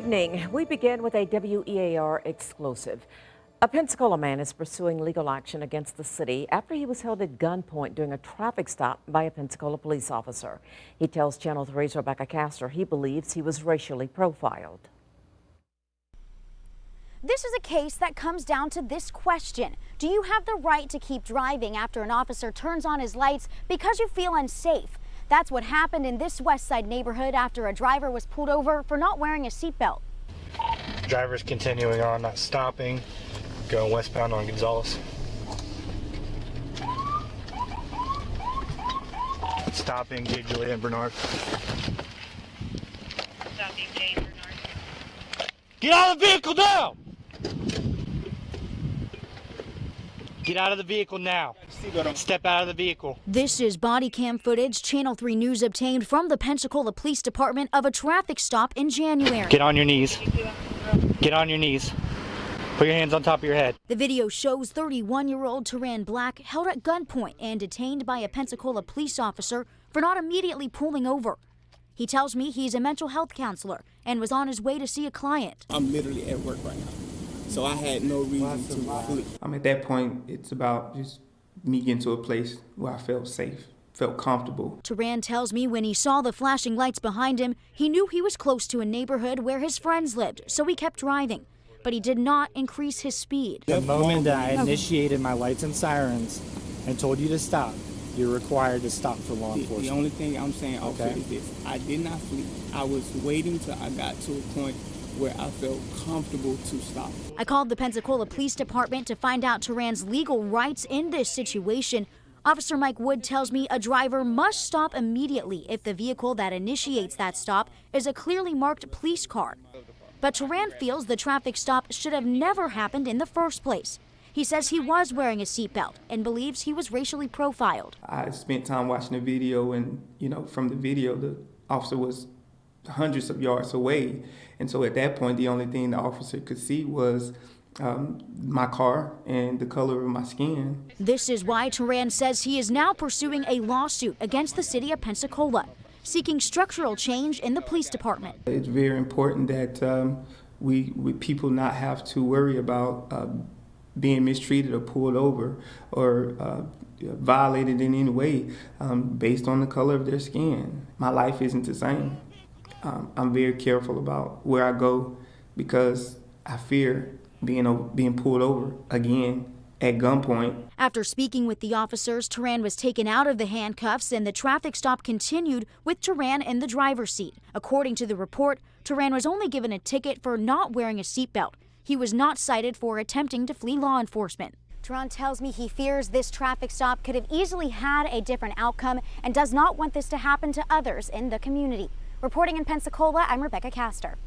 evening. We begin with a WEAR exclusive. A Pensacola man is pursuing legal action against the city after he was held at gunpoint during a traffic stop by a Pensacola police officer. He tells Channel 3's Rebecca Castor he believes he was racially profiled. This is a case that comes down to this question. Do you have the right to keep driving after an officer turns on his lights because you feel unsafe? That's what happened in this West Side neighborhood after a driver was pulled over for not wearing a seatbelt. Driver's continuing on, not stopping, going westbound on Gonzales. Stopping Jay, Juliet, and Bernard. Stopping Jay and Bernard. Get out of the vehicle now! Get out of the vehicle now. Step out of the vehicle. This is body cam footage Channel 3 News obtained from the Pensacola Police Department of a traffic stop in January. Get on your knees. Get on your knees. Put your hands on top of your head. The video shows 31-year-old Teran Black held at gunpoint and detained by a Pensacola police officer for not immediately pulling over. He tells me he's a mental health counselor and was on his way to see a client. I'm literally at work right now, so I had no reason to flee. At that point, it's about just me getting to a place where I felt safe, felt comfortable. Teran tells me when he saw the flashing lights behind him, he knew he was close to a neighborhood where his friends lived, so he kept driving. But he did not increase his speed. The moment that I initiated my lights and sirens and told you to stop, you're required to stop for law enforcement. The only thing I'm saying, officer, is this. I did not flee. I was waiting till I got to a point where I felt comfortable to stop. I called the Pensacola Police Department to find out Teran's legal rights in this situation. Officer Mike Wood tells me a driver must stop immediately if the vehicle that initiates that stop is a clearly marked police car. But Teran feels the traffic stop should have never happened in the first place. He says he was wearing a seatbelt and believes he was racially profiled. I spent time watching the video, and from the video, the officer was hundreds of yards away. And so at that point, the only thing the officer could see was my car and the color of my skin. This is why Teran says he is now pursuing a lawsuit against the city of Pensacola, seeking structural change in the police department. It's very important that we people not have to worry about being mistreated or pulled over or violated in any way based on the color of their skin. My life isn't the same. I'm very careful about where I go because I fear being pulled over again at gunpoint. After speaking with the officers, Teran was taken out of the handcuffs and the traffic stop continued with Teran in the driver's seat. According to the report, Teran was only given a ticket for not wearing a seatbelt. He was not cited for attempting to flee law enforcement. Teran tells me he fears this traffic stop could have easily had a different outcome and does not want this to happen to others in the community. Reporting in Pensacola, I'm Rebecca Castor.